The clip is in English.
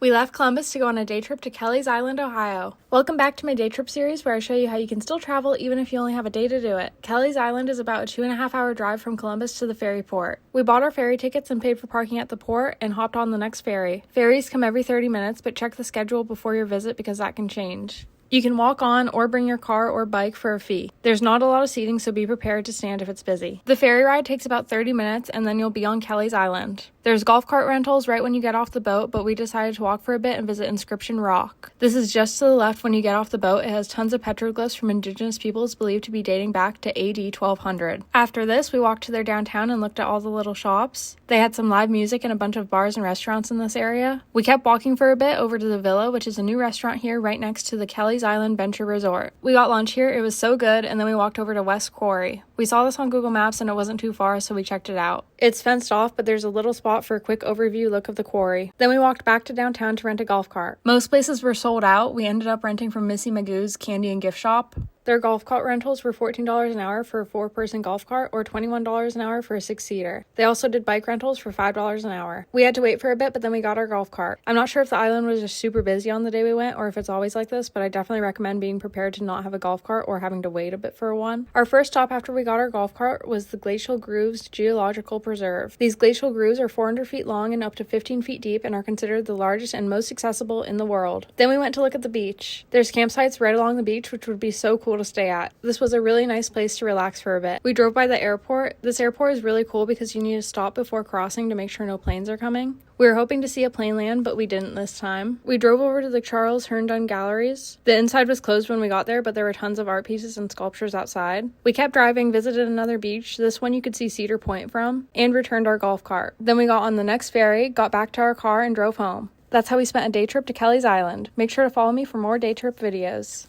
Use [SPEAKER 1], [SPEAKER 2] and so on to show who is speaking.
[SPEAKER 1] We left Columbus to go on a day trip to Kelley's Island, Ohio. Welcome back to my day trip series where I show you how you can still travel even if you only have a day to do it. Kelley's Island is about a 2.5-hour drive from Columbus to the ferry port. We bought our ferry tickets and paid for parking at the port and hopped on the next ferry. Ferries come every 30 minutes, but check the schedule before your visit because that can change. You can walk on or bring your car or bike for a fee. There's not a lot of seating, so be prepared to stand if it's busy. The ferry ride takes about 30 minutes and then you'll be on Kelley's Island. There's golf cart rentals right when you get off the boat, but we decided to walk for a bit and visit Inscription Rock. This is just to the left when you get off the boat. It has tons of petroglyphs from indigenous peoples believed to be dating back to AD 1200. After this, we walked to their downtown and looked at all the little shops. They had some live music and a bunch of bars and restaurants in this area. We kept walking for a bit over to the Villa, which is a new restaurant here right next to the Kelley's Island Venture Resort. We got lunch here, it was so good, and then we walked over to West Quarry. We saw this on Google Maps and it wasn't too far, so we checked it out. It's fenced off, but there's a little spot for a quick overview look of the quarry. Then we walked back to downtown to rent a golf cart. Most places were sold out. We ended up renting from Missy Magoo's Candy and Gift Shop. Their golf cart rentals were $14 an hour for a 4-person golf cart or $21 an hour for a 6-seater. They also did bike rentals for $5 an hour. We had to wait for a bit, but then we got our golf cart. I'm not sure if the island was just super busy on the day we went or if it's always like this, but I definitely recommend being prepared to not have a golf cart or having to wait a bit for one. Our first stop after we got our golf cart was the Glacial Grooves Geological Preserve. These glacial grooves are 400 feet long and up to 15 feet deep and are considered the largest and most accessible in the world. Then we went to look at the beach. There's campsites right along the beach, which would be so cool to stay at. This was a really nice place to relax for a bit. We drove by the airport. This airport is really cool because you need to stop before crossing to make sure no planes are coming. We were hoping to see a plane land, but we didn't this time. We drove over to the Charles Herndon Galleries. The inside was closed when we got there, but there were tons of art pieces and sculptures outside. We kept driving, visited another beach, this one you could see Cedar Point from, and returned our golf cart. Then we got on the next ferry, got back to our car, and drove home. That's how we spent a day trip to Kelley's Island. Make sure to follow me for more day trip videos.